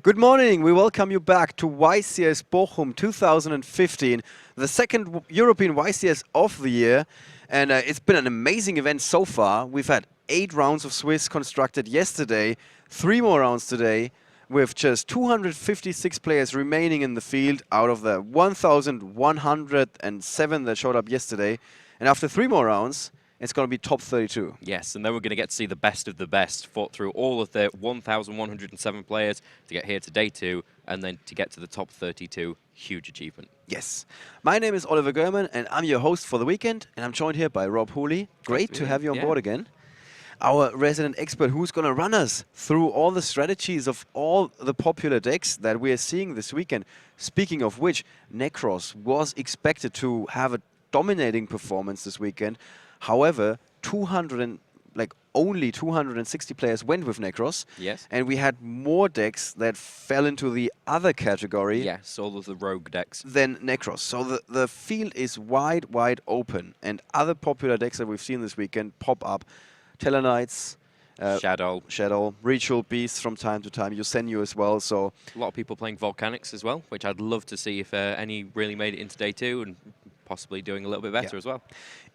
Good morning. We welcome you back to YCS Bochum 2015, the second European YCS of the year. And it's been an amazing event so far. We've had 8 rounds of Swiss constructed yesterday, 3 more rounds today, with just 256 players remaining in the field out of the 1,107 that showed up yesterday. And after 3 more rounds, it's going to be top 32. Yes, and then we're going to get to see the best of the best fought through all of the 1,107 players to get here to day 2 and then to get to the top 32. Huge achievement. Yes. My name is Oliver German and I'm your host for the weekend, and I'm joined here by Rob Hooley. Great to have you on board again. Our resident expert who's going to run us through all the strategies of all the popular decks that we are seeing this weekend. Speaking of which, Nekroz was expected to have a dominating performance this weekend. However, only 260 players went with Nekroz. Yes. And we had more decks that fell into the other category. Yes, all of the rogue decks. Than Nekroz. So the field is wide open. And other popular decks that we've seen this weekend pop up. Tellarknights, Shadow, Ritual Beasts from time to time, Yusenyu as well. So a lot of people playing Volcanics as well, which I'd love to see if any really made it into day 2 and possibly doing a little bit better as well.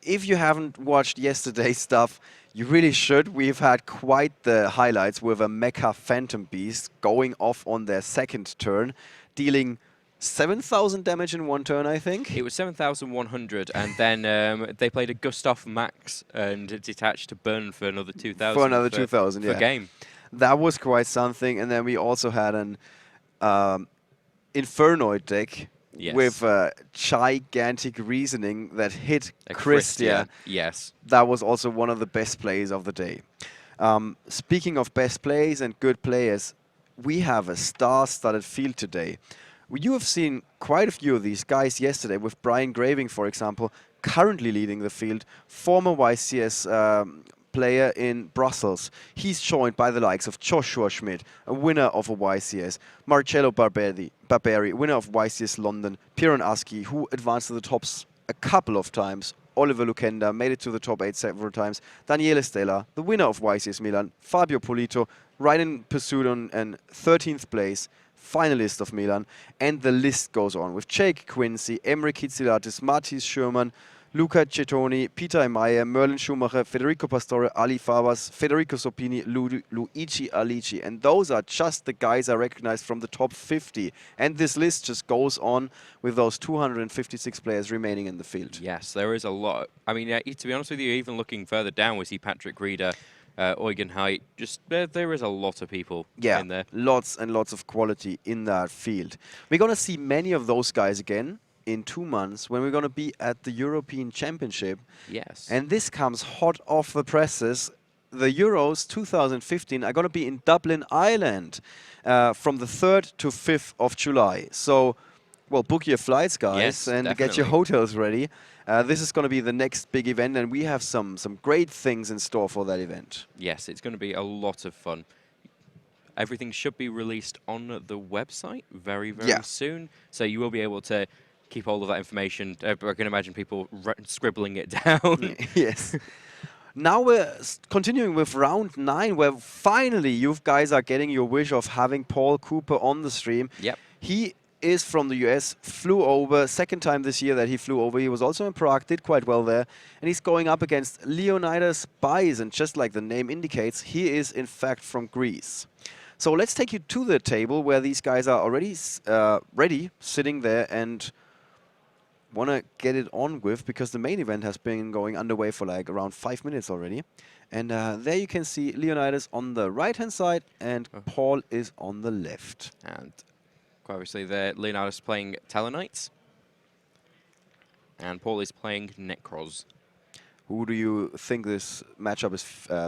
If you haven't watched yesterday's stuff, you really should. We've had quite the highlights with a Mecha Phantom Beast going off on their second turn, dealing 7,000 damage in one turn, I think. It was 7,100, and then they played a Gustav Max and detached to burn for another 2,000. For another 2,000, yeah. For game. That was quite something. And then we also had an Infernoid deck. Yes. With gigantic reasoning that hit A Christia. Yes. That was also one of the best plays of the day. Speaking of best plays and good players, we have a star-studded field today. You have seen quite a few of these guys yesterday, with Brian Graving, for example, currently leading the field, former YCS player in Brussels. He's joined by the likes of Joshua Schmidt, a winner of a YCS, Marcello Barberi, winner of YCS London, Piran Aski, who advanced to the tops a couple of times, Oliver Lucenda made it to the top 8 several times, Daniele Stella, the winner of YCS Milan, Fabio Polito, right in pursuit on 13th place, finalist of Milan, and the list goes on with Jake Quincy, Emre Kitsilatis, Matthias Schürmann, Luca Cettoni, Peter Meyer, Merlin Schumacher, Federico Pastore, Ali Fabas, Federico Soppini, Luigi Alici. And those are just the guys I recognized from the top 50. And this list just goes on with those 256 players remaining in the field. Yes, there is a lot. I mean, to be honest with you, even looking further down, we see Patrick Reeder, Eugen Haidt. Just there is a lot of people in there. Lots and lots of quality in that field. We're going to see many of those guys again in 2 months when we're going to be at the European Championship. Yes. And this comes hot off the presses. The Euros 2015 are going to be in Dublin, Ireland from the 3rd to 5th of July. So, well, book your flights, guys, and definitely. get your hotels ready. This is going to be the next big event, and we have some great things in store for that event. Yes, it's going to be a lot of fun. Everything should be released on the website very soon, so you will be able to keep all of that information. I can imagine people scribbling it down. Yes. Now we're continuing with round 9, where finally you guys are getting your wish of having Paul Cooper on the stream. Yep. He is from the US, flew over, second time this year that he flew over. He was also in Prague, did quite well there. And he's going up against Leonidas Beis, and just like the name indicates, he is in fact from Greece. So let's take you to the table where these guys are already ready, sitting there, and want to get it on with, because the main event has been going underway for like around 5 minutes already. And there you can see Leonidas on the right-hand side, and Paul is on the left. And quite obviously, Leonidas playing Tellarknights, and Paul is playing Nekroz. Who do you think this matchup is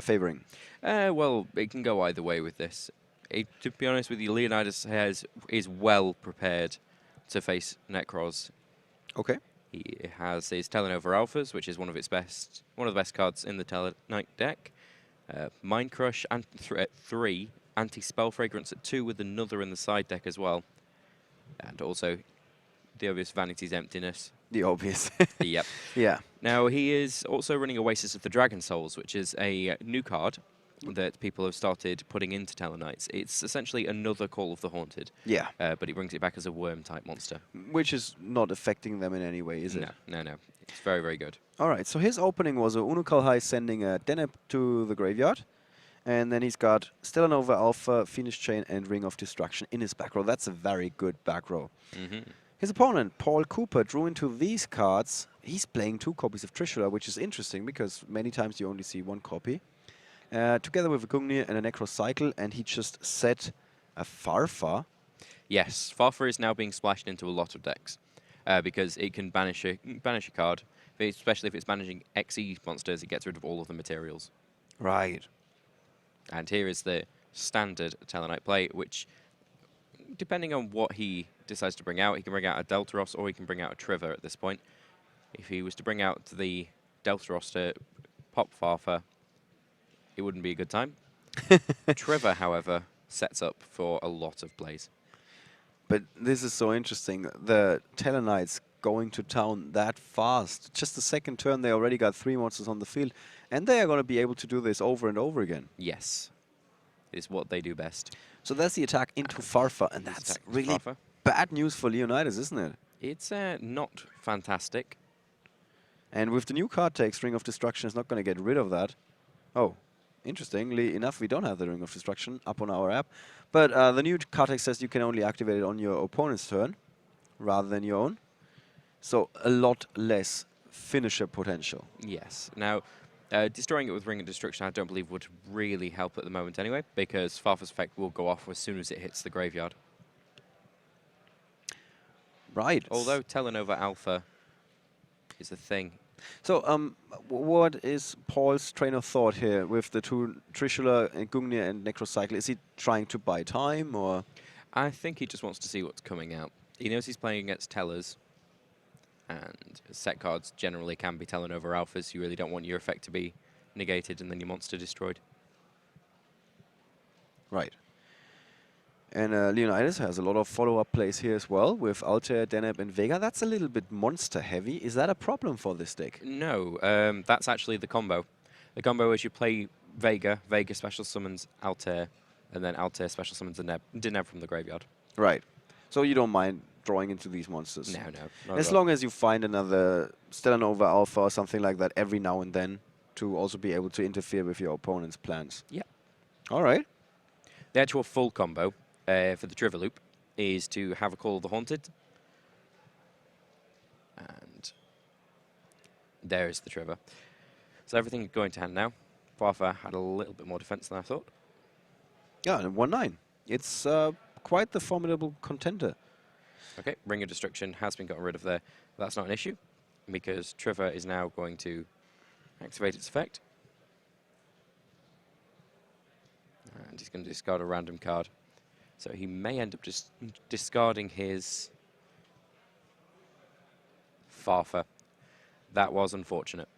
favoring? Well, it can go either way with this. To be honest with you, Leonidas is well prepared to face Nekroz. Okay. He has his Telenova Alphas, which is one of the best cards in the Tellarknight deck. Mind Crush at 3, Anti-Spell Fragrance at 2 with another in the side deck as well. And also the obvious Vanity's Emptiness. The obvious. Yep. Yeah. Now, he is also running Oasis of the Dragon Souls, which is a new card that people have started putting into Tellarknights. It's essentially another Call of the Haunted, Yeah, but he brings it back as a worm-type monster. which is not affecting them in any way, is it? No. It's very, very good. All right, so his opening was a Unukalhai sending a Deneb to the graveyard. And then he's got Stellar Nova Alpha, Phoenix Chain, and Ring of Destruction in his back row. That's a very good back row. His opponent, Paul Cooper, drew into these cards. He's playing 2 copies of Trishula, which is interesting because many times you only see 1 copy. Together with a Gungnir and a Necroz Cycle, and he just set a Farfa. Yes, Farfa is now being splashed into a lot of decks because it can banish a card, especially if it's managing XE monsters. It gets rid of all of the materials. Right. And here is the standard Tellarknight play, which, depending on what he decides to bring out, he can bring out a Deltaros or he can bring out a Triver at this point. If he was to bring out the Deltaros to pop Farfa, it wouldn't be a good time. Triver, however, sets up for a lot of plays. But this is so interesting. The Tellarknights going to town that fast. Just the second turn, they already got 3 monsters on the field. And they are going to be able to do this over and over again. Yes. It's what they do best. So that's the attack into Farfa. And that's really bad news for Leonidas, isn't it? It's not fantastic. And with the new card text, Ring of Destruction is not going to get rid of that. Oh, interestingly enough, we don't have the Ring of Destruction up on our app. But the new card text says you can only activate it on your opponent's turn rather than your own. So a lot less finisher potential. Yes. Now, destroying it with Ring of Destruction I don't believe would really help at the moment anyway, because Farfa's effect will go off as soon as it hits the graveyard. Right. Although Tellarnova Alpha is a thing. So, what is Paul's train of thought here with the 2 Trishula, and Gungnir, and Necroz Cycle? Is he trying to buy time, or...? I think he just wants to see what's coming out. He knows he's playing against Tellers, and set cards generally can be Tellarnova Alphas. You really don't want your effect to be negated and then your monster destroyed. Right. And Leonidas has a lot of follow-up plays here as well, with Altair, Deneb, and Vega. That's a little bit monster-heavy. Is that a problem for this deck? No, that's actually the combo. The combo is you play Vega, Vega special summons Altair, and then Altair special summons Deneb from the graveyard. Right. So you don't mind drawing into these monsters? No, not as at all. long as you find another Stellar Nova Alpha or something like that every now and then to also be able to interfere with your opponent's plans. Yeah. All right. The actual full combo for the Triver Loop is to have a Call of the Haunted. And there's the Triver. So everything going to hand now. Farfa had a little bit more defense than I thought. Yeah, and 1-9. It's quite the formidable contender. Okay, Ring of Destruction has been gotten rid of there. That's not an issue, because Triver is now going to activate its effect. And he's going to discard a random card. So he may end up just discarding his Farfa. That was unfortunate.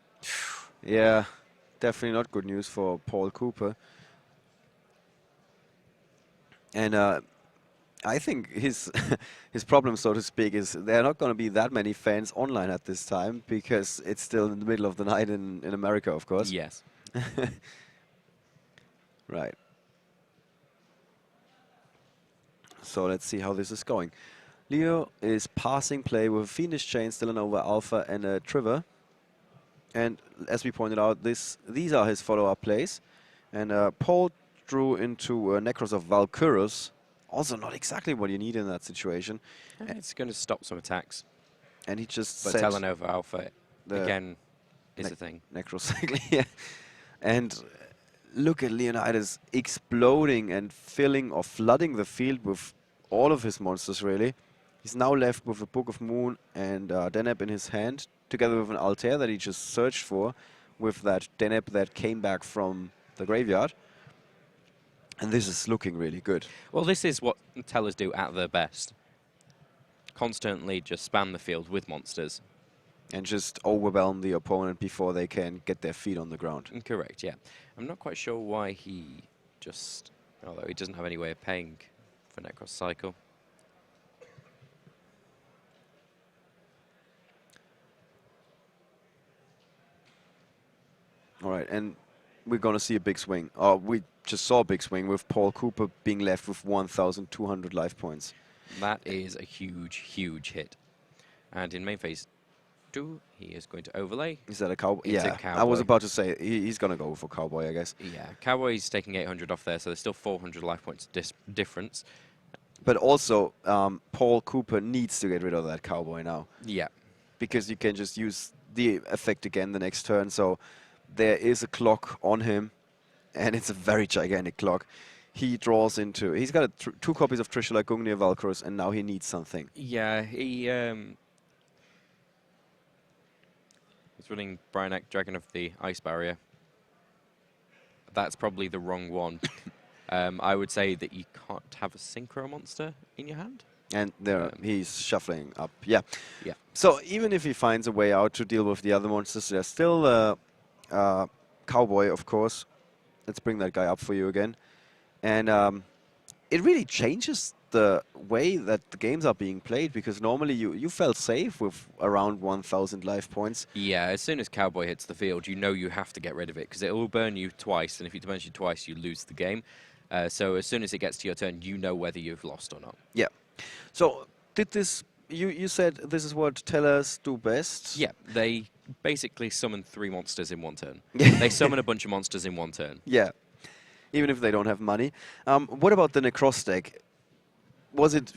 Yeah, definitely not good news for Paul Cooper. And I think his his problem, so to speak, is there are not going to be that many fans online at this time because it's still in the middle of the night in America, of course. Yes. Right. So let's see how this is going. Leo is passing play with Phoenix Chain, Stellar Nova Alpha, and a Triver. And as we pointed out, these are his follow-up plays. And Paul drew into Nekroz of Valkyrus. Also not exactly what you need in that situation. It's going to stop some attacks. And he just But set Tellarnova Alpha, again, is a thing. Necroz cycle, yeah. And look at Leonidas exploding and filling or flooding the field with all of his monsters, really. He's now left with a Book of Moon and Deneb in his hand, together with an Altair that he just searched for, with that Deneb that came back from the graveyard. And this is looking really good. Well, this is what Tellers do at their best. Constantly just spam the field with monsters. And just overwhelm the opponent before they can get their feet on the ground. Correct, yeah. I'm not quite sure why he just... Although he doesn't have any way of paying for Necroz Cycle. All right, and we're going to see a big swing. We just saw a big swing with Paul Cooper being left with 1,200 life points. That is a huge, huge hit. And in main phase 2, he is going to overlay. Is that a cowboy? It's a Yeah, I cowboy. was about to say he's going to go for cowboy, I guess. Yeah, Cowboy's taking 800 off there, so there's still 400 life points difference. But also, Paul Cooper needs to get rid of that cowboy now. Yeah. Because you can just use the effect again the next turn. So there is a clock on him, and it's a very gigantic clock. He draws into... He's got 2 copies of Trishula, Gungnir, Valkyros, and now he needs something. Yeah, he's running Bryanek, Dragon of the Ice Barrier. That's probably the wrong one. I would say that you can't have a Synchro monster in your hand. And there he's shuffling up. Yeah. Yeah. So even if he finds a way out to deal with the other monsters, there's still Cowboy, of course. Let's bring that guy up for you again. And it really changes the way that the games are being played, because normally you felt safe with around 1,000 life points. Yeah, as soon as Cowboy hits the field, you know you have to get rid of it, because it will burn you twice, and if it burns you twice, you lose the game. So as soon as it gets to your turn, you know whether you've lost or not. Yeah. So did this... You said this is what tellers do best? Yeah, they basically summon 3 monsters in one turn. They summon a bunch of monsters in one turn. Yeah. Even if they don't have money. What about the Nekroz deck? Was it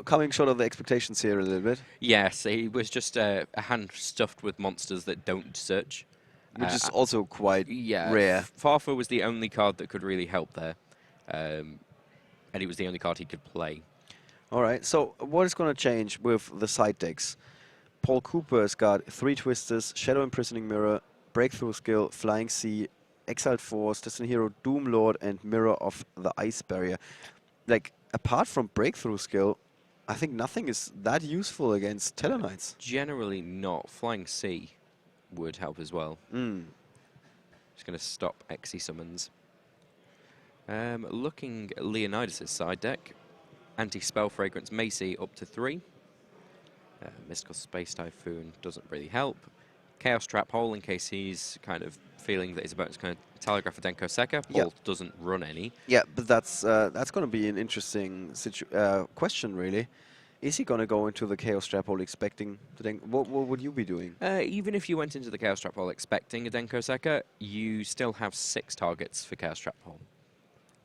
coming short of the expectations here a little bit? Yes, it was just a hand stuffed with monsters that don't search. Which is also quite rare. Farfa was the only card that could really help there. And it was the only card he could play. All right, so what is going to change with the side decks? Paul Cooper's got 3 Twisters, Shadow Imprisoning Mirror, Breakthrough Skill, Flying Sea, Exiled Force, Destiny Hero, Doom Lord, and Mirror of the Ice Barrier. Like, apart from Breakthrough Skill, I think nothing is that useful against Tellarknights. Generally not. Flying Sea would help as well. Just going to stop Exy summons. Looking at Leonidas' side deck, Anti-Spell Fragrance Macy up to 3. Mystical Space Typhoon doesn't really help. Chaos Trap Hole in case he's kind of feeling that he's about to kind of telegraph a Denko Sekka. Hole doesn't run any. Yeah, but that's going to be an interesting question, really. Is he going to go into the Chaos Trap Hole expecting the Denko? What would you be doing? Even if you went into the Chaos Trap Hole expecting a Denko Sekka, you still have 6 targets for Chaos Trap Hole.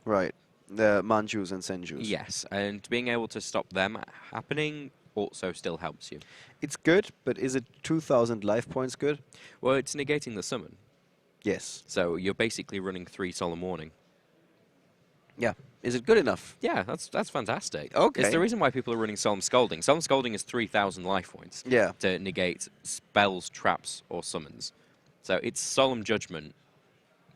Right. The Manjus and Senjus. Yes, and being able to stop them happening also still helps you. It's good, but is it 2,000 life points good? Well, it's negating the summon. Yes. So you're basically running 3 Solemn Warning. Yeah. Is it good enough? Yeah, that's fantastic. Okay. It's the reason why people are running Solemn Scolding. Solemn Scolding is 3,000 life points. Yeah. To negate spells, traps, or summons. So it's Solemn Judgment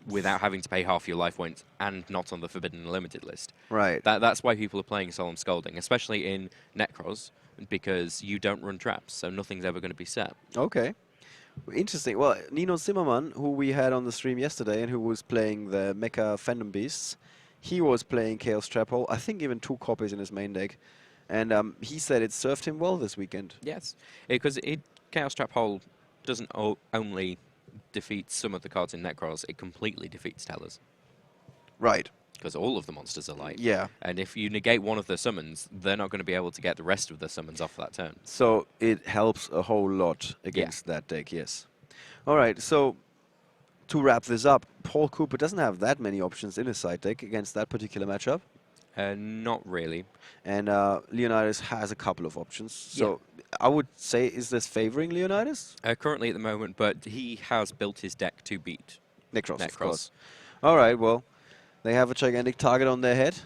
without having to pay half your life points and not on the Forbidden Limited list. Right. That's why people are playing Solemn Scolding, especially in Nekroz, because you don't run traps, so nothing's ever going to be set. Okay. Interesting. Well, Nino Zimmerman, who we had on the stream yesterday and who was playing the Mecha Phantom Beasts, he was playing Chaos Trap Hole, I think even 2 copies in his main deck. And he said it served him well this weekend. Yes, because Chaos Trap Hole doesn't only defeat some of the cards in Nekroz, it completely defeats Tellers. Right. Because all of the monsters are light. Yeah. And if you negate one of the summons, they're not going to be able to get the rest of the summons off that turn. So it helps a whole lot against that deck, yes. All right, so to wrap this up, Paul Cooper doesn't have that many options in his side deck against that particular matchup. Not really. And Leonidas has a couple of options. So I would say, is this favoring Leonidas? Currently at the moment, but he has built his deck to beat Nekroz, of course. All right, well, they have a gigantic target on their head.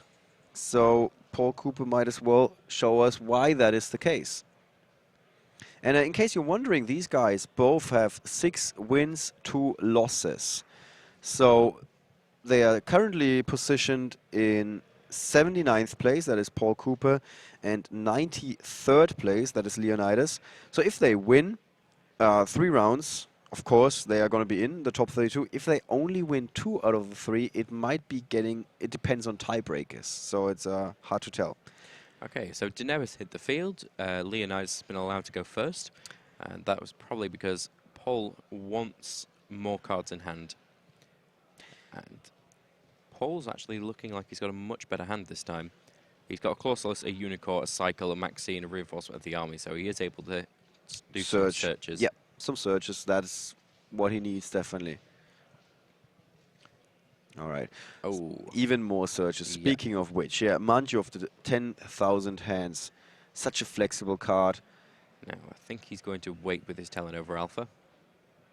So Paul Cooper might as well show us why that is the case. And in case you're wondering, these guys both have 6 wins, 2 losses. So they are currently positioned in 79th place, that is Paul Cooper, and 93rd place, that is Leonidas. So if they win 3 rounds, of course, they are going to be in the top 32. If they only win 2 out of the 3, it might be it depends on tiebreakers. So it's hard to tell. Okay, so Daenerys hit the field. Leonidas has been allowed to go first. And that was probably because Paul wants more cards in hand. And Paul's actually looking like he's got a much better hand this time. He's got a Clauselus, a Unicorn, a Cycle, a Maxi, and a Reinforcement of the Army, so he is able to do some searches. Yeah, some searches. That's what he needs, definitely. All right. Oh. Even more searches. Yeah. Speaking of which, yeah, Manju of the 10,000 hands. Such a flexible card. Now, I think he's going to wait with his Tellarknights Alpha.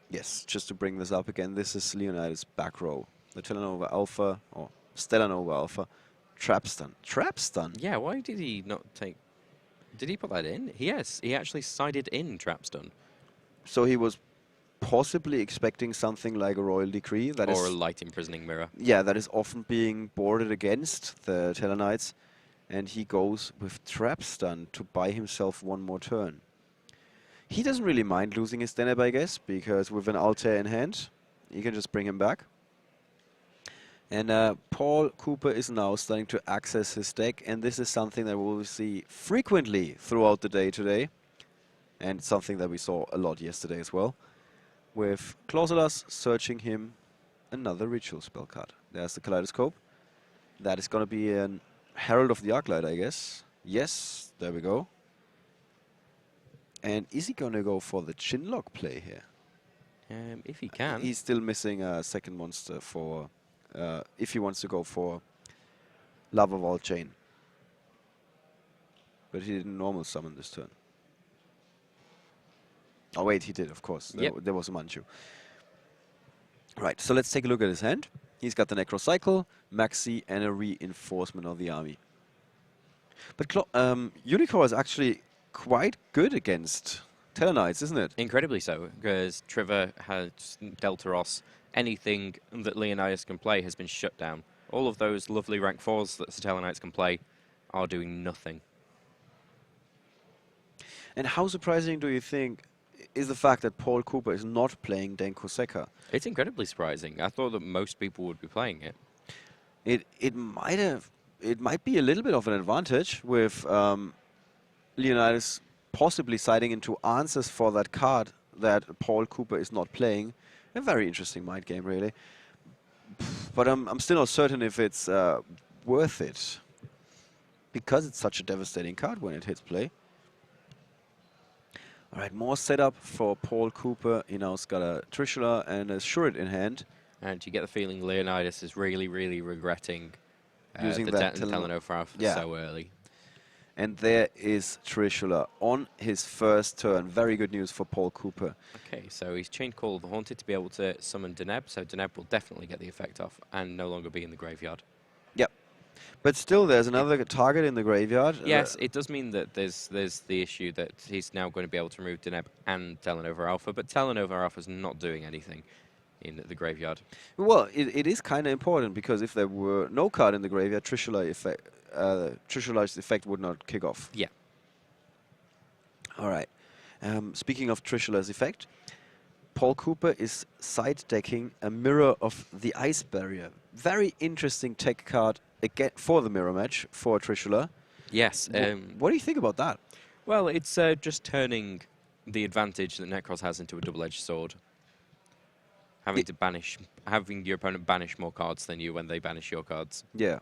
Yes, just to bring this up again, this is Leonidas' back row. The Tellarknights Alpha, or Stellarknights Alpha, Trap Stun. Trap Stun? Yeah, why did he not take... Did he put that in? Yes, he actually sided in Trap Stun. So he was possibly expecting something like a Royal Decree. That or is, a Light Imprisoning Mirror. yeah, that is often being boarded against the Tellarknights. And he goes with Trap Stun to buy himself one more turn. He doesn't really mind losing his Deneb, I guess, because with an Altair in hand, you can just bring him back. And Paul Cooper is now starting to access his deck, and this is something that we'll see frequently throughout the day today, and something that we saw a lot yesterday as well, with Clauselus searching him another ritual spell card. There's the Kaleidoscope. That is going to be an Herald of the Arclight, I guess. Yes, there we go. And is he going to go for the Chinlock play here? If he can. He's still missing a second monster for... if he wants to go for Lava Vault Chain. But he didn't normal summon this turn. Oh wait, he did, of course. Yep. There was a Manchu. Right, so let's take a look at his hand. He's got the Necroz Cycle, Maxi, and a Reinforcement of the Army. But Unicorn is actually quite good against Tellarknights, isn't it? Incredibly so, because Trevor has Deltaros. Anything that Leonidas can play has been shut down. All of those lovely rank 4s that the Tellarknights can play are doing nothing. And how surprising do you think is the fact that Paul Cooper is not playing Denko Sekka? It's incredibly surprising. I thought that most people would be playing it. It might be a little bit of an advantage with Leonidas possibly siding into answers for that card that Paul Cooper is not playing. A very interesting mind game, really. But I'm still not certain if it's worth it, because it's such a devastating card when it hits play. All right, more setup for Paul Cooper. He now's got a Trishula and a Shurit in hand. And you get the feeling Leonidas is really, really regretting Using the that Tellarknights yeah. so early. And there is Trishula on his first turn. Very good news for Paul Cooper. Okay, so he's chained Call of the Haunted to be able to summon Deneb, so Deneb will definitely get the effect off and no longer be in the graveyard. Yep. But still, there's another target in the graveyard. Yes, it does mean that there's the issue that he's now going to be able to remove Deneb and Tellarknights Alpha, but Tellarknights Alpha is not doing anything in the graveyard. Well, it is kind of important, because if there were no card in the graveyard, Trishula's effect would not kick off. Yeah. All right. Speaking of Trishula's effect, Paul Cooper is side decking a Mirror of the Ice Barrier. Very interesting tech card again for the mirror match for Trishula. Yes. What do you think about that? Well, it's just turning the advantage that Nekroz has into a double-edged sword. Having your opponent banish more cards than you when they banish your cards. Yeah.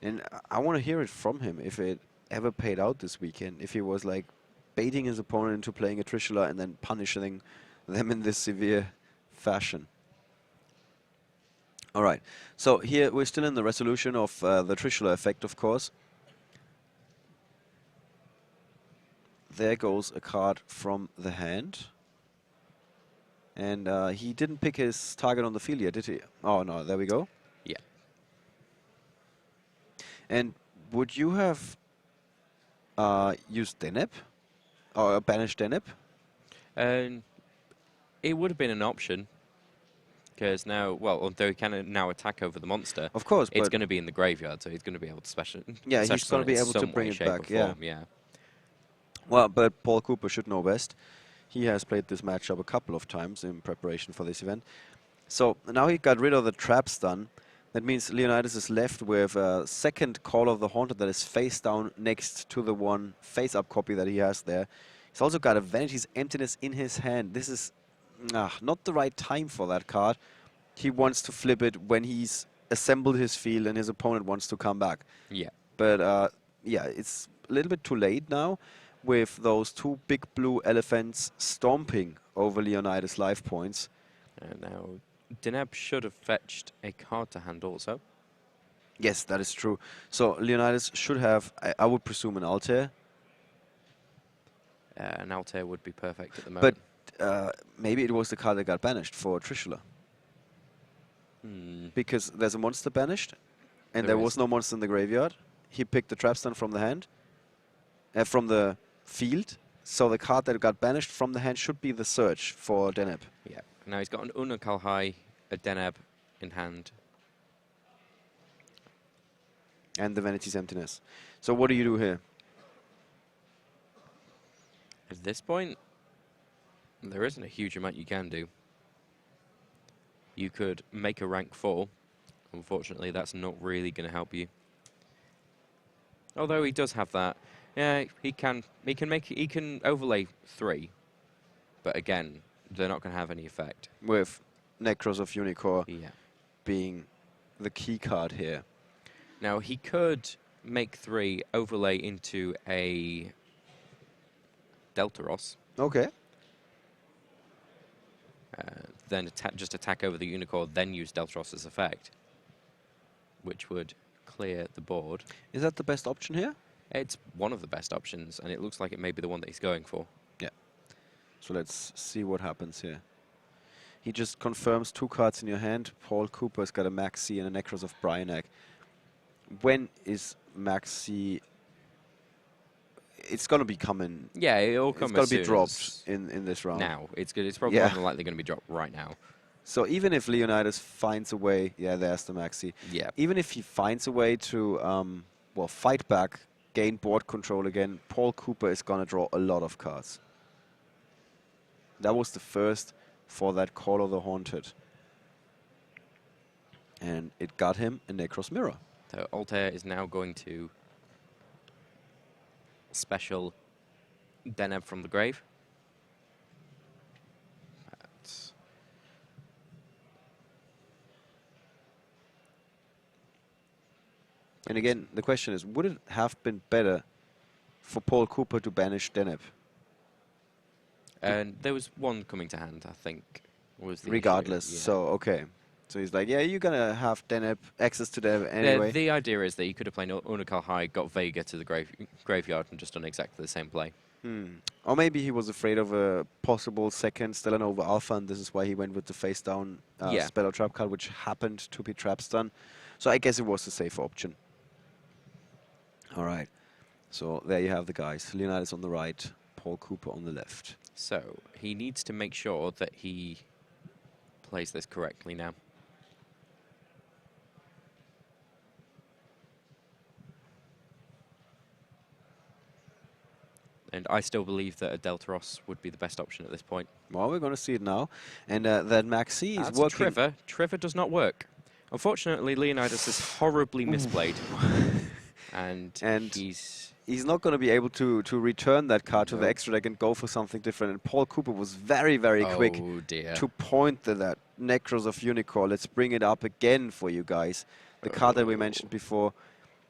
And I want to hear it from him if it ever paid out this weekend. If he was like baiting his opponent into playing a Trishula and then punishing them in this severe fashion. All right. So here we're still in the resolution of the Trishula effect, of course. There goes a card from the hand. And he didn't pick his target on the field yet, did he? Oh, no, there we go. Yeah. And would you have used Deneb? Or banished Deneb? It would have been an option. Because now, well, although he can now attack over the monster, Of course, it's but going to be in the graveyard, so he's going to be able to special. yeah, he's special going to be in able to some bring way, it shape, back. or Yeah. form, yeah. Well, but Paul Cooper should know best. He has played this matchup a couple of times in preparation for this event. So now he got rid of the trap stun. That means Leonidas is left with a second Call of the Haunted that is face down next to the one face-up copy that he has there. He's also got a Vanity's Emptiness in his hand. This is not the right time for that card. He wants to flip it when he's assembled his field and his opponent wants to come back. Yeah. But yeah, it's a little bit too late now with those two big blue elephants stomping over Leonidas' life points. And now Deneb should have fetched a card to hand also. Yes, that is true. So Leonidas should have, I would presume, an Altair. An Altair would be perfect at the But moment. maybe it was the card that got banished for Trishula. Hmm. Because there's a monster banished, and There there is. was no monster in the graveyard. He picked the Trapstun from the hand, from the field. So the card that got banished from the hand should be the search for Deneb. Yeah. Now he's got an Unakalhai, a Deneb in hand. And the Vanity's Emptiness. So what do you do here? At this point, there isn't a huge amount you can do. You could make a rank 4. Unfortunately, that's not really going to help you. Although he does have that. Yeah, he can overlay 3. But again, they're not going to have any effect. With Nekroz of Unicorn Yeah. being the key card here. Now, he could make 3 overlay into a Deltaros. Okay. Then just attack over the Unicorn, then use Deltaros as effect, which would clear the board. Is that the best option here? It's one of the best options, and it looks like it may be the one that he's going for. Yeah. So let's see what happens here. He just confirms 2 cards in your hand. Paul Cooper's got a Maxi and a Nekroz of Bryanak. When is Maxi? It's gonna be coming. Yeah, it'll come. It's gonna as be soon dropped as in this round. now. It's good. It's probably Yeah. more than likely going to be dropped right now. So even if Leonidas finds a way, yeah, there's the Maxi. Yeah. Even if he finds a way to, well, fight back, gain board control again, Paul Cooper is gonna draw a lot of cards. That was the first for that Call of the Haunted, and it got him a Nekroz Mirror. So Altair is now going to special Deneb from the grave. That's And again, the question is, would it have been better for Paul Cooper to banish Deneb? And there was one coming to hand, I think. Was the issue, Regardless, yeah. so okay. So he's like, yeah, you're gonna have Deneb access to Deneb anyway. The idea is that he could have played Unikal High, got Vega to the graveyard, and just done exactly the same play. Or maybe he was afraid of a possible second Stellanova Alpha, and this is why he went with the face down Yeah. spell or trap card, which happened to be Trapstun. So I guess it was the safe option. All right. So there you have the guys. Leonidas on the right, Paul Cooper on the left. So he needs to make sure that he plays this correctly now. And I still believe that a Deltaros would be the best option at this point. Well, we're going to see it now. And that Maxi is That's working. Trevor. Trevor does not work. Unfortunately, Leonidas is horribly misplayed. And he's not going to be able to return that card to the Nope. extra deck and go for something different. And Paul Cooper was very, very quick Oh dear. to point to that Nekroz of Unicorn. Let's bring it up again for you guys. The card that we mentioned before.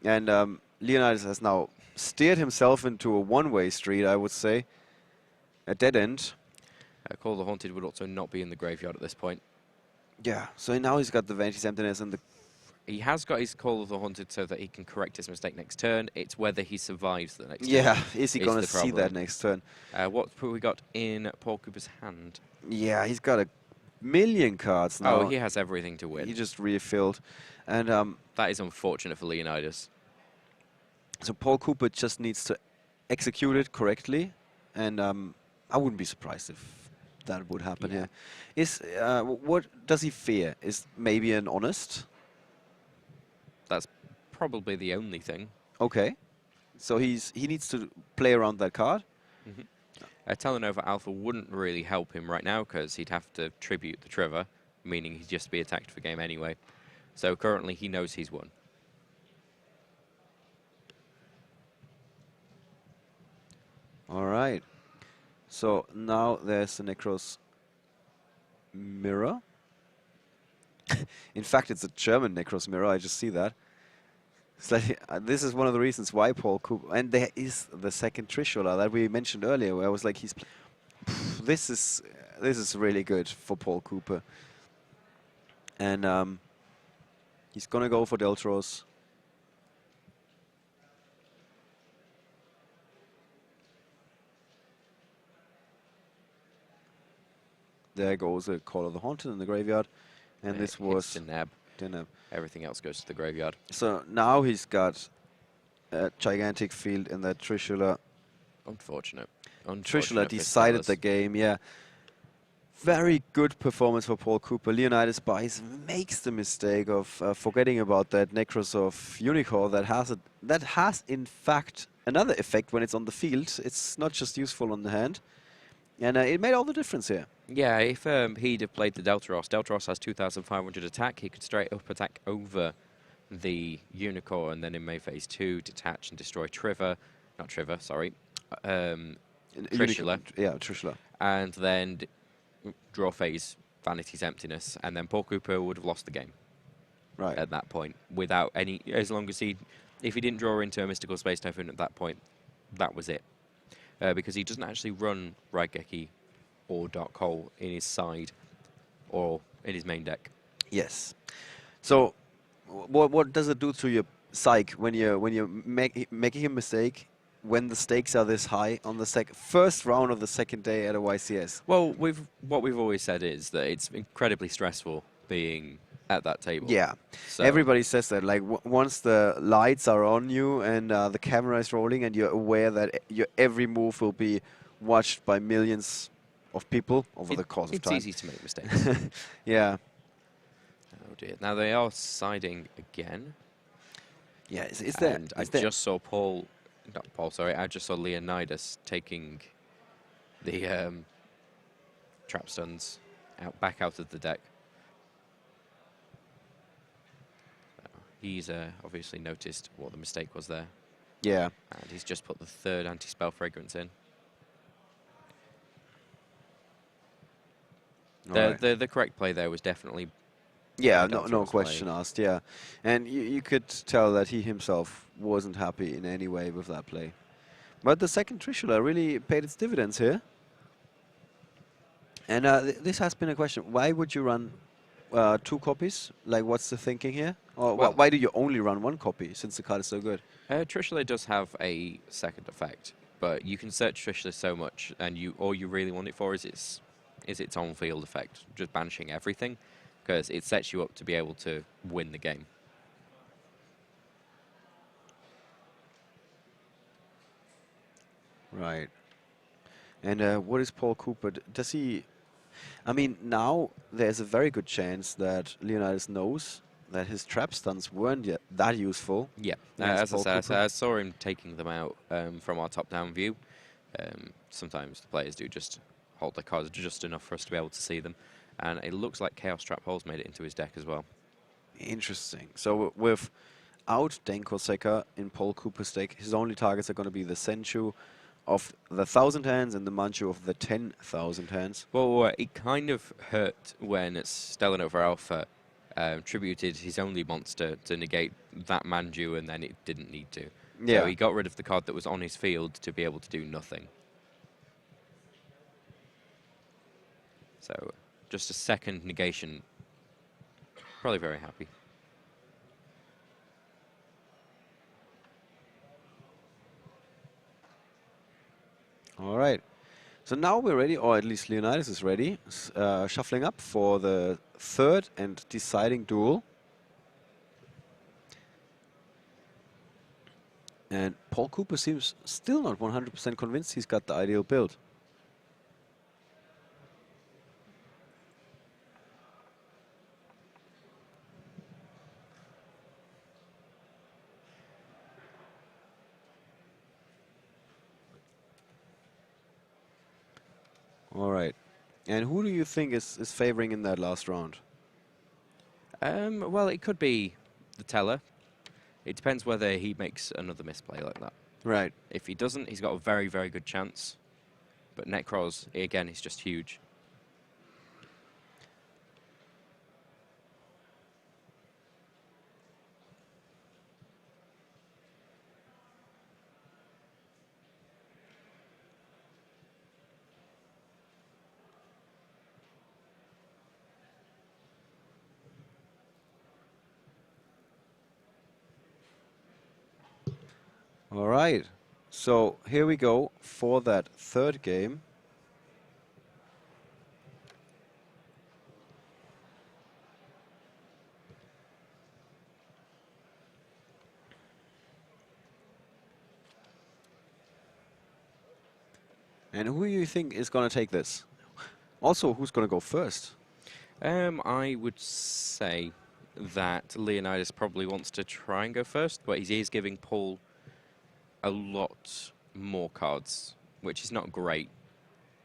And Leonidas has now steered himself into a one-way street, I would say. A dead end. Call of the Haunted would also not be in the graveyard at this point. Yeah, so now he's got the Vanity's Emptiness and the... He has got his Call of the Haunted so that he can correct his mistake next turn. It's whether he survives the next Yeah, turn. is he going to see that next turn? What have we got in Paul Cooper's hand? Yeah, he's got a million cards now. Oh, he has everything to win. He just refilled. And That is unfortunate for Leonidas. so Paul Cooper just needs to execute it correctly. And I wouldn't be surprised if that would happen Yeah. here. Is what does he fear? Is maybe an honest? That's probably the only thing. Okay. So he needs to play around that card. Tellarknights Alpha wouldn't really help him right now because he'd have to tribute the Trevor, meaning he'd just be attacked for game anyway. So currently he knows he's won. All right. So now there's the Nekroz Mirror. In fact, it's a German Nekroz mirror. I just see that. It's like, this is one of the reasons why Paul Cooper. And there is the second Trishula that we mentioned earlier, where I was like, this is really good for Paul Cooper. And he's gonna go for Deltros. There goes a Call of the Haunted in the graveyard. And this was Deneb. Deneb. Everything else goes to the graveyard. So now he's got a gigantic field in that Trishula. Unfortunate. Trishula decided the game, yeah. Very good performance for Paul Cooper. Leonidas Beis makes the mistake of forgetting about that Nekroz of Unicorn that has in fact another effect when it's on the field. It's not just useful on the hand. And it made all the difference here. Yeah, if he'd have played the Deltaros has 2,500 attack, he could straight up attack over the Unicorn, and then in May Phase 2, detach and destroy Trishula. Yeah, Trishula. And then draw phase Vanity's Emptiness, and then Paul Cooper would have lost the game. Right. At that point, without any, as long as if he didn't draw into a Mystical Space Typhoon at that point, that was it. Because he doesn't actually run Raigeki or Dark Hole in his side or in his main deck. Yes. So, what does it do to your psyche when you're making a mistake when the stakes are this high on the first round of the second day at a YCS? Well, what we've always said is that it's incredibly stressful being at that table. Yeah, so everybody says that. Like once the lights are on you and the camera is rolling, and you're aware that your every move will be watched by millions of people over the course of time. It's easy to make mistakes. Yeah. Oh dear. Now they are siding again. Yeah. Is I just saw I just saw Leonidas taking the trap stuns back out of the deck. He's obviously noticed what the mistake was there. Yeah. And he's just put the third anti-spell fragrance in. The correct play there was definitely... Yeah, no question asked, yeah. And you could tell that he himself wasn't happy in any way with that play. But the second Trishula really paid its dividends here. And this has been a question. Why would you run 2 copies? Like, what's the thinking here? Or well, why do you only run 1 copy, since the card is so good? Trishula does have a second effect, but you can search Trishula so much, and all you really want it for is its on-field effect, just banishing everything, because it sets you up to be able to win the game. Right. And what is Paul Cooper? Does he... I mean, now there's a very good chance that Leonidas knows that his trap stuns weren't yet that useful. Yeah, as I said, I saw him taking them out from our top-down view. Sometimes the players do just hold their cards just enough for us to be able to see them. And it looks like Chaos Trap Holes made it into his deck as well. Interesting. So without Denkoseka in Paul Cooper's deck, his only targets are going to be the Senchu of the 1,000 hands and the Manchu of the 10,000 hands. Well, it kind of hurt when Stellar Nova Alpha tributed his only monster to negate that Manju, and then it didn't need to. Yeah. So he got rid of the card that was on his field to be able to do nothing. So just a second negation. Probably very happy. All right. So now we're ready, or at least Leonidas is ready, shuffling up for the third and deciding duel. And Paul Cooper seems still not 100% convinced he's got the ideal build. All right. And who do you think is favoring in that last round? Well, it could be the Teller. It depends whether he makes another misplay like that. Right. If he doesn't, he's got a very, very good chance. But Nekroz, again, is just huge. All right. So here we go for that third game. And who do you think is going to take this? Also, who's going to go first? I would say that Leonidas probably wants to try and go first, but he is giving Paul a lot more cards, which is not great,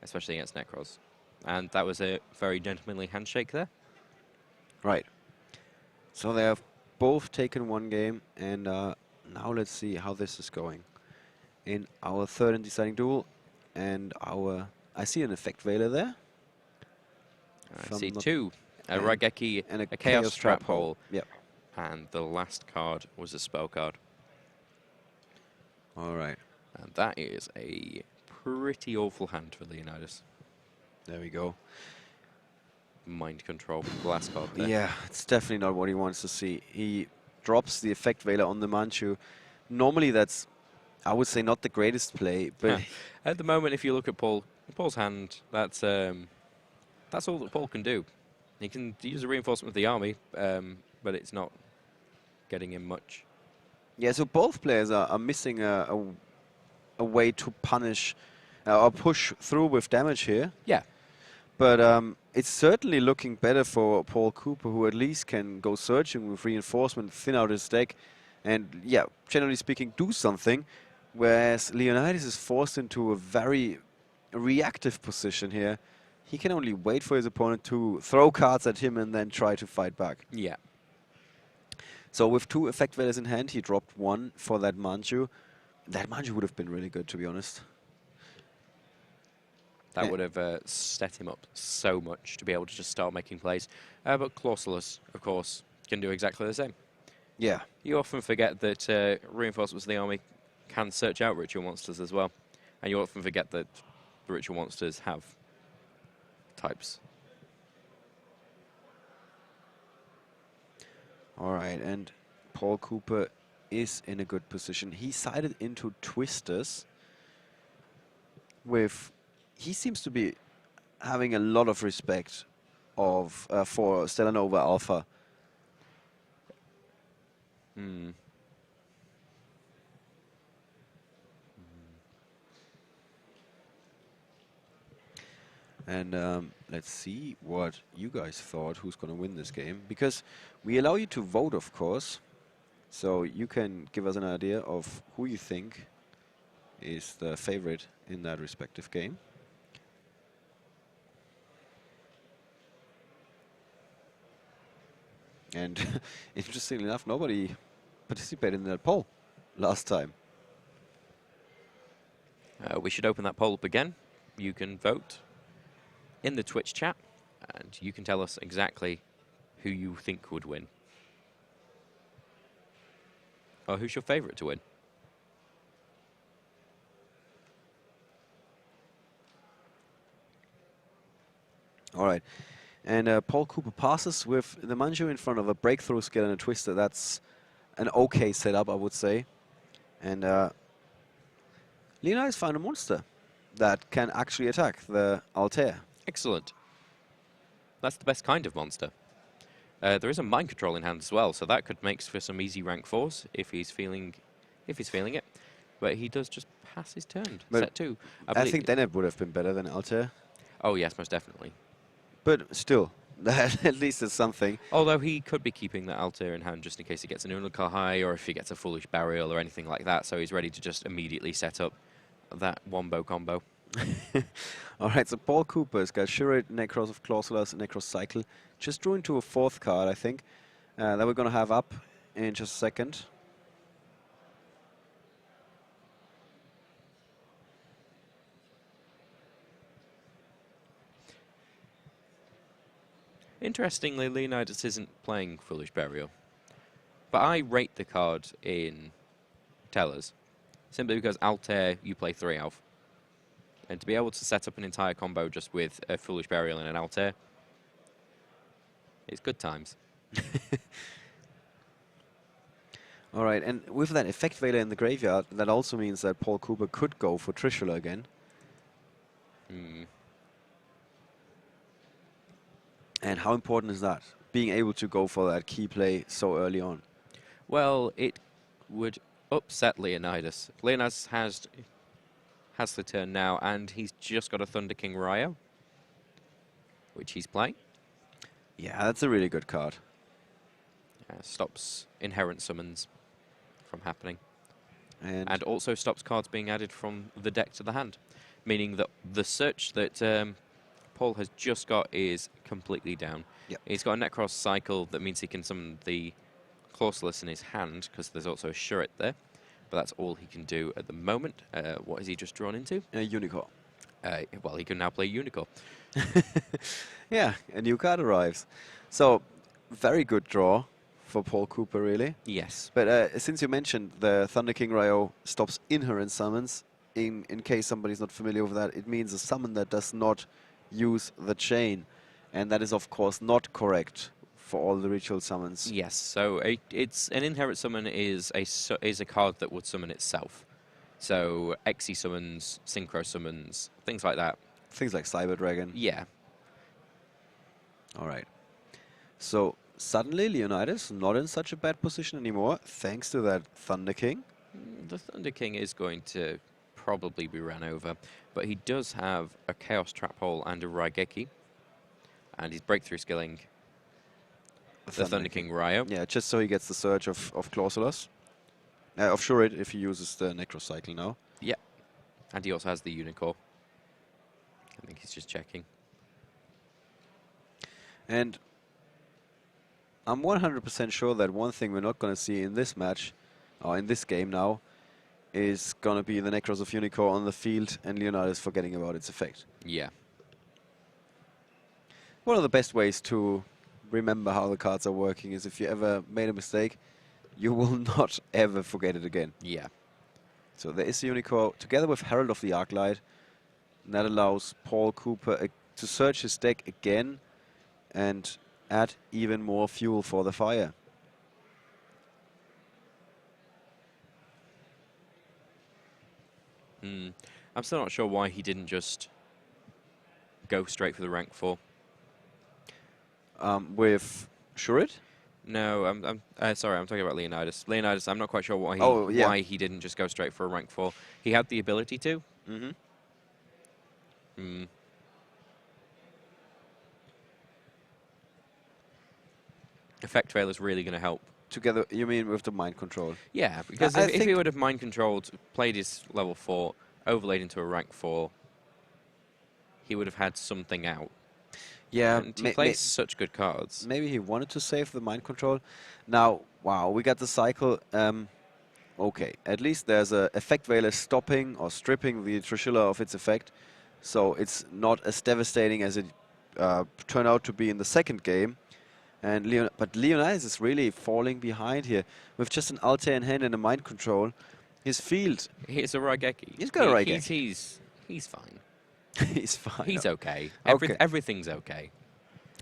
especially against Nekroz. And that was a very gentlemanly handshake there. Right. So they have both taken one game, and now let's see how this is going. In our third and deciding duel, and I see an effect veiler there. I see not- two. A and- Raigeki, and a Chaos Trap Hole. Hole, Yep. and the last card was a spell card. All right. And that is a pretty awful hand for Leonidas. There we go. Mind control, the last card there. Yeah, it's definitely not what he wants to see. He drops the effect veiler on the Manchu. Normally, that's, I would say, not the greatest play, but At the moment, if you look at Paul's hand, that's all that Paul can do. He can use a reinforcement of the army, but it's not getting him much. yeah. So both players are missing a way to punish or push through with damage here. Yeah. But it's certainly looking better for Paul Cooper, who at least can go searching with reinforcement, thin out his deck, and, yeah, generally speaking, do something. Whereas Leonidas is forced into a very reactive position here. He can only wait for his opponent to throw cards at him and then try to fight back. Yeah. So with two effect veilers in hand, he dropped one for that Manchu. That Manchu would have been really good, to be honest. That would have set him up so much to be able to just start making plays. But Clausulus, of course, can do exactly the same. Yeah. You often forget that reinforcements of the army can search out ritual monsters as well. And you often forget that the ritual monsters have types. All right, and Paul Cooper is in a good position. He sided into Twisters with... He seems to be having a lot of respect for Stellar Nova Alpha. Hmm. And let's see what you guys thought, who's going to win this game. Because we allow you to vote, of course. So you can give us an idea of who you think is the favorite in that respective game. And interestingly enough, nobody participated in that poll last time. We should open that poll up again. You can vote in the Twitch chat, and you can tell us exactly who you think would win. Or who's your favourite to win? All right. And Paul Cooper passes with the Manju in front of a breakthrough skill and a twister. That's an okay setup, I would say. And Leonidas found a monster that can actually attack the Altair. Excellent. That's the best kind of monster. There is a mind control in hand as well, so that could make for some easy rank 4s if he's feeling it. But he does just pass his turn. But Set 2. I think then it would have been better than Altair. Oh yes, most definitely. But still, at least it's something. Although he could be keeping that Altair in hand just in case he gets an Unuka high or if he gets a Foolish Burial or anything like that, so he's ready to just immediately set up that wombo combo. All right, so Paul Cooper's got Shurate, Nekroz of Clausulus, Nekroz Cycle. Just drew into a fourth card, I think, that we're going to have up in just a second. Interestingly, Leonidas isn't playing Foolish Burial. But I rate the card in Tellers, simply because Altair, you play 3 Alpha. And to be able to set up an entire combo just with a Foolish Burial and an Altair, it's good times. All right, and with that Effect Veiler in the graveyard, that also means that Paul Cooper could go for Trishula again. Hmm. And how important is that? Being able to go for that key play so early on. Well, it would upset Leonidas. Leonidas has the turn now, and he's just got a Thunder King Ryo, which he's playing. Yeah, that's a really good card. Stops inherent summons from happening. And, And also stops cards being added from the deck to the hand, meaning that the search that Paul has just got is completely down. Yep. He's got a Nekroz cycle that means he can summon the Clausulus in his hand, because there's also a Shuret there, but that's all he can do at the moment. What has he just drawn into? Unicorn. Well, he can now play Unicorn. Yeah, a new card arrives. So, very good draw for Paul Cooper, really. Yes. But since you mentioned the Thunder King Ryo stops inherent summons, in case somebody's not familiar with that, it means a summon that does not use the chain. And that is, of course, not correct for all the ritual summons. Yes, so it's an inherent summon is a card that would summon itself. So Xe summons, Synchro summons, things like that. Things like Cyber Dragon. Yeah. All right. So suddenly Leonidas not in such a bad position anymore, thanks to that Thunder King. The Thunder King is going to probably be ran over, but he does have a Chaos Trap Hole and a Raigeki, and he's breakthrough skilling the Thunder King Ryo. Yeah, just so he gets the surge of Clausulus. Of Shuret if he uses the Necro cycle now. Yeah, and he also has the Unicorn. I think he's just checking. And I'm 100% sure that one thing we're not going to see in this match, or in this game now, is going to be the Necros of Unicorn on the field and Leonidas forgetting about its effect. Yeah. One of the best ways to remember how the cards are working is if you ever made a mistake, you will not ever forget it again. Yeah. So there is a Unicorn together with Herald of the Arclight. And that allows Paul Cooper to search his deck again and add even more fuel for the fire. I'm still not sure why he didn't just go straight for the rank 4. With Shuret? No, I'm sorry, I'm talking about Leonidas. Leonidas, I'm not quite sure why Oh, he didn't just go straight for a rank 4. He had the ability to. Mm-hmm. Effect Veil is really going to help. Together, you mean with the mind control? Yeah, because if he would have mind controlled, played his level 4, overlaid into a rank 4, he would have had something out. Yeah, And he plays such good cards. Maybe he wanted to save the mind control. Now, wow, we got the cycle. Okay, at least there's a Effect Veiler stopping or stripping the Trishula of its effect. So it's not as devastating as it turned out to be in the second game. And but Leonidas is really falling behind here. With just an Altair in hand and a mind control, his field... He's a Raigeki. He's got a Raigeki. He's fine. He's fine. He's okay. Okay. Everything's okay.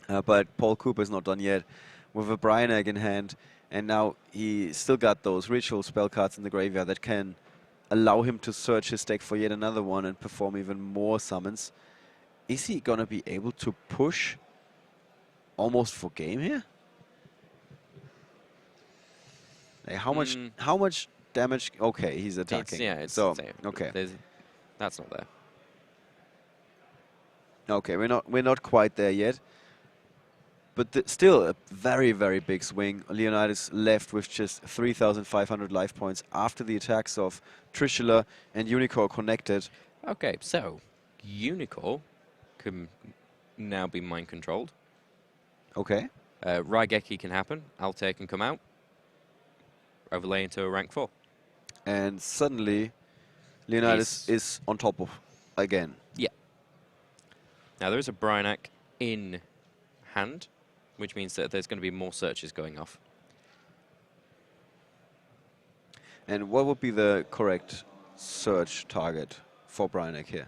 But Paul Cooper's not done yet. With a Brian Egg in hand, and now he still got those ritual spell cards in the graveyard that can allow him to search his deck for yet another one and perform even more summons. Is he gonna be able to push almost for game here? Like how much damage? Okay, he's attacking. Okay. That's not there. Okay, we're not quite there yet. But still a very, very big swing. Leonidas left with just 3,500 life points after the attacks of Trishula and Unicorn connected. Okay, so Unicorn can now be mind controlled. Okay. Raigeki can happen. Altair can come out. Overlay into a rank 4. And suddenly Leonidas is on top of again. Yeah. Now there is a Bryanak in hand, which means that there's going to be more searches going off. And what would be the correct search target for Bryanak here?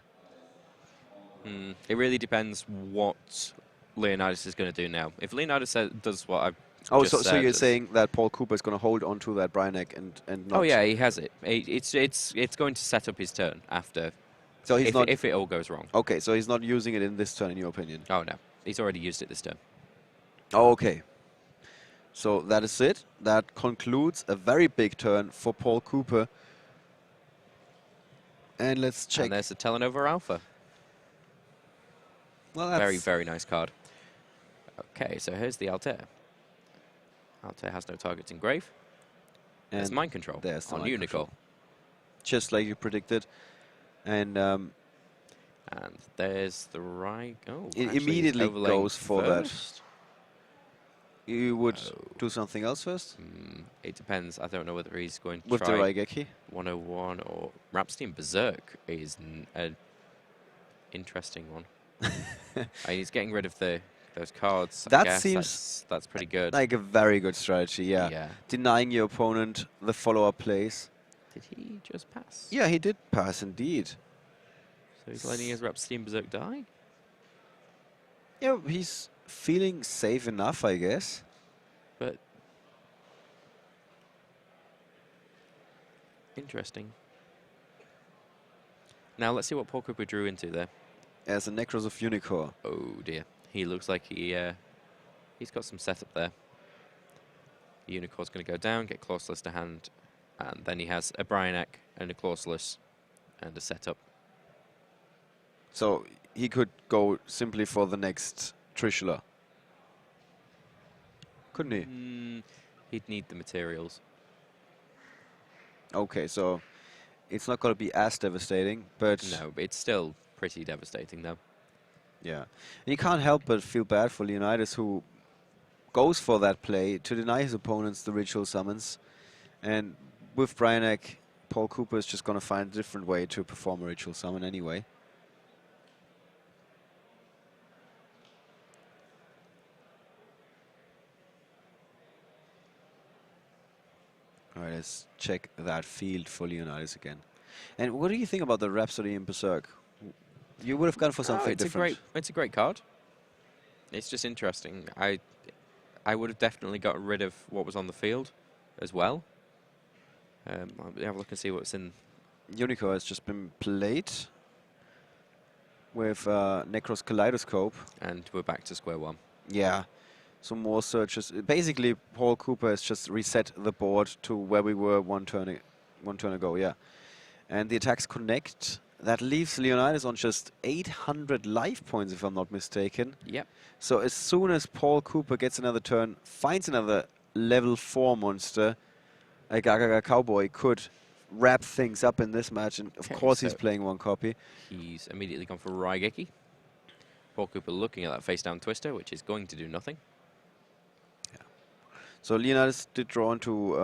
It really depends what Leonidas is going to do now. If Leonidas does what I've Oh, just so you're served us. saying that Paul Cooper is going to hold on to that Brainiac and not... Oh yeah, he has it. It's going to set up his turn after So he's not... if it all goes wrong. Okay, so he's not using it in this turn, in your opinion? Oh no, he's already used it this turn. Oh, okay. So that is it. That concludes a very big turn for Paul Cooper. And let's check. And there's the Tellarknights Alpha. Well, that's... Very, very nice card. Okay, so here's the Altair. Altair has no targets in grave. There's And mind control there's the on mind Unicorn. control. Just like you predicted. And And there's the right. Oh, it actually, he's immediately overlaying goes for that. first. You would Oh. do something else first? It depends. I don't know whether he's going to With the try Raigeki? 101 or Rhapsody Berserk is an interesting one. He's getting rid of those cards. I That guess. seems that's pretty good. like a very good strategy, yeah. Yeah. Denying your opponent the follow-up plays. Did he just pass? Yeah, he did pass indeed. So he's letting his Rhapsody Berserk die? Yeah, he's feeling safe enough, I guess. But interesting. Now let's see what Paul Cooper drew into there. As a Nekroz of Unicorn. Oh dear. He looks like he's got some setup there. The Unicorn's going to go down, get Clauseless to hand, and then he has a Brainiac and a Clauseless and a setup. So he could go simply for the next Trishula. Couldn't he? He'd need the materials. Okay, so it's not going to be as devastating, but... No, but it's still pretty devastating though. Yeah. And you can't help but feel bad for Leonidas, who goes for that play to deny his opponents the ritual summons. And with Brainiac, Paul Cooper is just going to find a different way to perform a ritual summon anyway. Alright, let's check that field for Leonidas again. And what do you think about the Rhapsody in Berserk? You would have gone for something different. It's a great card. It's just interesting. I would have definitely got rid of what was on the field as well. I'll have a look and see what's in. Unicorn has just been played with Nekroz Kaleidoscope. And we're back to square one. Yeah, some more searches. Basically, Paul Cooper has just reset the board to where we were one turn ago, yeah. And the attacks connect. That leaves Leonidas on just 800 life points, if I'm not mistaken. Yep. So as soon as Paul Cooper gets another turn, finds another level 4 monster, a Gagaga Cowboy could wrap things up in this match. And of course he's playing one copy. He's immediately gone for Raigeki. Paul Cooper looking at that face-down twister, which is going to do nothing. Yeah. So Leonidas did draw into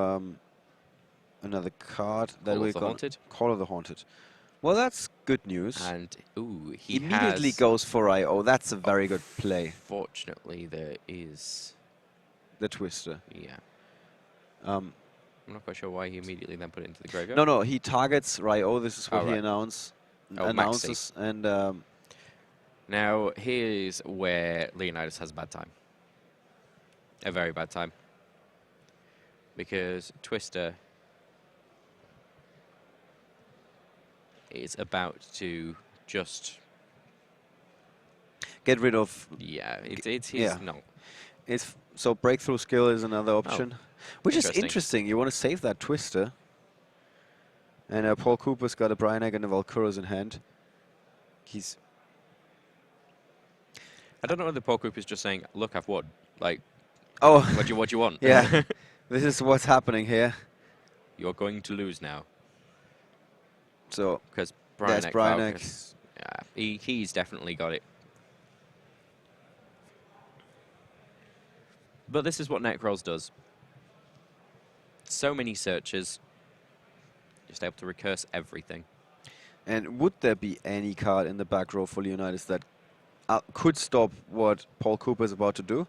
another card that we got. Haunted. Call of the Haunted. Well, that's good news. And, ooh, he immediately has goes for IO. That's a very good play. Fortunately, there is... The Twister. Yeah. Um, I'm not quite sure why he immediately then put it into the graveyard. no, he targets Ryo. This is what he right. announces. Maxi. And Now, here's where Leonidas has a bad time. A very bad time. Because Twister is about to just... get rid of... Yeah, it's his... yeah. No. So Breakthrough Skill is another option. Which is interesting. interesting. You want to save that Twister. And Paul Cooper's got a Brainiac and a Valkyros in hand. He's... I don't know whether Paul Cooper's just saying, look, I've won. Like, oh, what do you want? yeah. This is what's happening here. You're going to lose now. So Because there's Brainiac. Yeah, he's definitely got it. But this is what Nekroz does. So many searches. Just able to recurse everything. And would there be any card in the back row for Leonidas that could stop what Paul Cooper is about to do?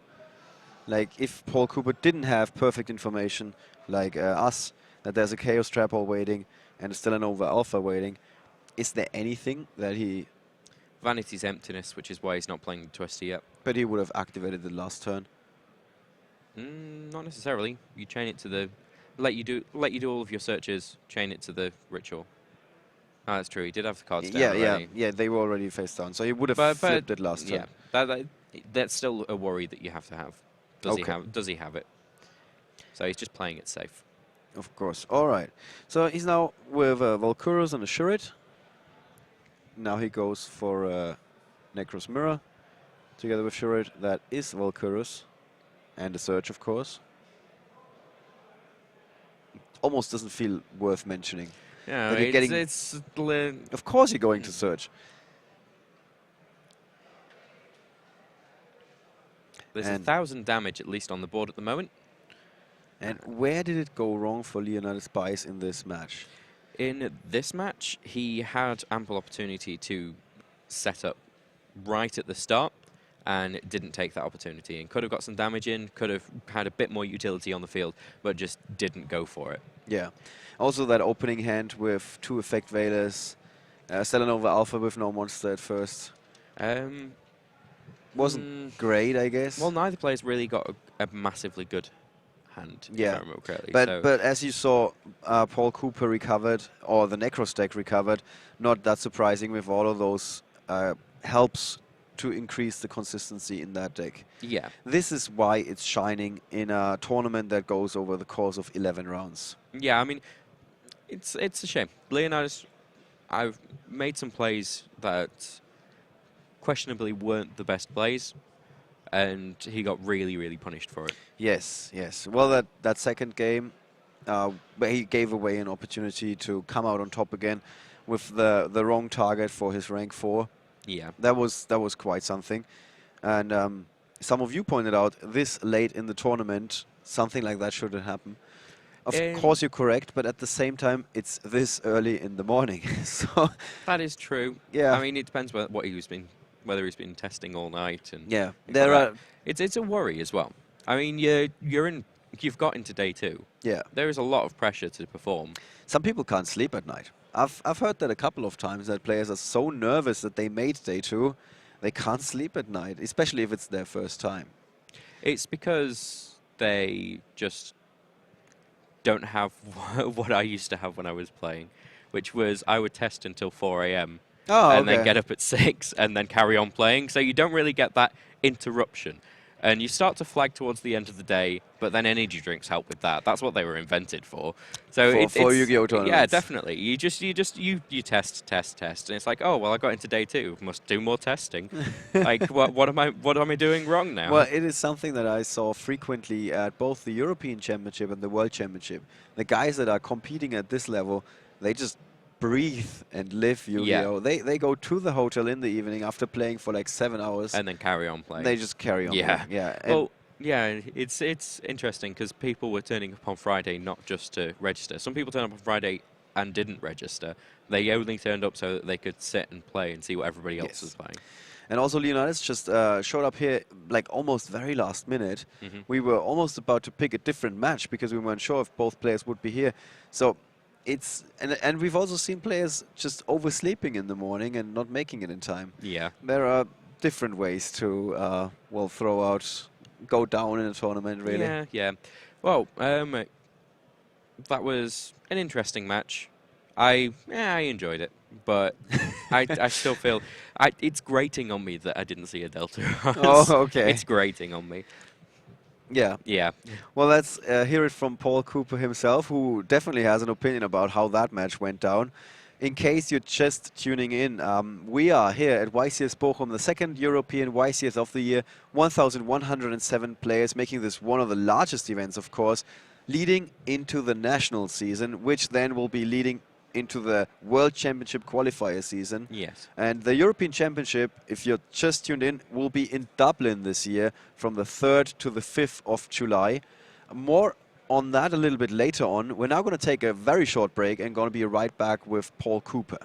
Like, if Paul Cooper didn't have perfect information, like us, that there's a Chaos Trap Hole waiting and still an Over Alpha waiting, is there anything that he... Vanity's Emptiness, which is why he's not playing the Twister yet. But he would have activated the last turn. Not necessarily. You chain it to the... Let you do all of your searches, chain it to the ritual. Oh, that's true. He did have the cards down already. Yeah, they were already face down, so he would have But flipped it last yeah, turn. that's still a worry that you have to have. Okay. Does he have it? So he's just playing it safe. Of course. All right. So he's now with Valkyrus and a Shurit. Now he goes for Nekroz Mirror together with Shurit. That is Valkyrus. And the Surge, of course. Almost doesn't feel worth mentioning. Yeah, That you're getting of course you're going to Surge. There's 1,000 damage at least on the board at the moment. And where did it go wrong for Leonidas Beis in this match? In this match, he had ample opportunity to set up right at the start and didn't take that opportunity and could have got some damage in, could have had a bit more utility on the field, but just didn't go for it. Yeah. Also that opening hand with 2 Effect Veilers, Stellanova Alpha with no monster at first. Wasn't great, I guess. Well, neither player's really got a massively good hand, if I remember correctly. But as you saw, Paul Cooper recovered, or the Nekroz deck recovered. Not that surprising with all of those helps to increase the consistency in that deck. Yeah. This is why it's shining in a tournament that goes over the course of 11 rounds. Yeah, I mean, it's a shame. Leonidas, I've made some plays that questionably weren't the best plays, and he got really, really punished for it. Yes, yes. Well, that second game, where he gave away an opportunity to come out on top again with the wrong target for his rank 4. Yeah. That was quite something. And some of you pointed out this late in the tournament, something like that shouldn't happen. Of course you're correct, but at the same time, it's this early in the morning. So that is true. Yeah. I mean, it depends whether he's been testing all night and yeah, it's a worry as well. I mean, you've got into day 2. Yeah. There is a lot of pressure to perform. Some people can't sleep at night. I've heard that a couple of times, that players are so nervous that they made day 2, they can't sleep at night, especially if it's their first time. It's because they just don't have what I used to have when I was playing, which was I would test until 4 a.m. and then get up at 6 and then carry on playing. So you don't really get that interruption. And you start to flag towards the end of the day, but then energy drinks help with that. That's what they were invented for. So for Yu-Gi-Oh! Tournaments. Yeah, definitely. You test, and it's like, oh well, I got into day 2. Must do more testing. Like, what am I doing wrong now? Well, it is something that I saw frequently at both the European Championship and the World Championship. The guys that are competing at this level, they just breathe and live Yu-Gi-Oh! Yeah. They go to the hotel in the evening after playing for like 7 hours. And then carry on playing. They just carry on playing. Yeah. Well, yeah, it's interesting because people were turning up on Friday not just to register. Some people turned up on Friday and didn't register. They only turned up so that they could sit and play and see what everybody else was playing. And also Leonidas just showed up here like almost very last minute. Mm-hmm. We were almost about to pick a different match because we weren't sure if both players would be here. So it's and we've also seen players just oversleeping in the morning and not making it in time. Yeah. There are different ways to go down in a tournament, really. Yeah, yeah. Well, that was an interesting match. I enjoyed it, but I still feel it's grating on me that I didn't see a Delta. Oh, okay. It's grating on me. Yeah. Yeah. Well, let's hear it from Paul Cooper himself, who definitely has an opinion about how that match went down. In case you're just tuning in, we are here at YCS Bochum, the second European YCS of the year, 1,107 players, making this one of the largest events, of course, leading into the national season, which then will be leading into the World Championship qualifier season. Yes. And the European Championship, if you're just tuned in, will be in Dublin this year from the 3rd to the 5th of July. More on that a little bit later on. We're now going to take a very short break and going to be right back with Paul Cooper.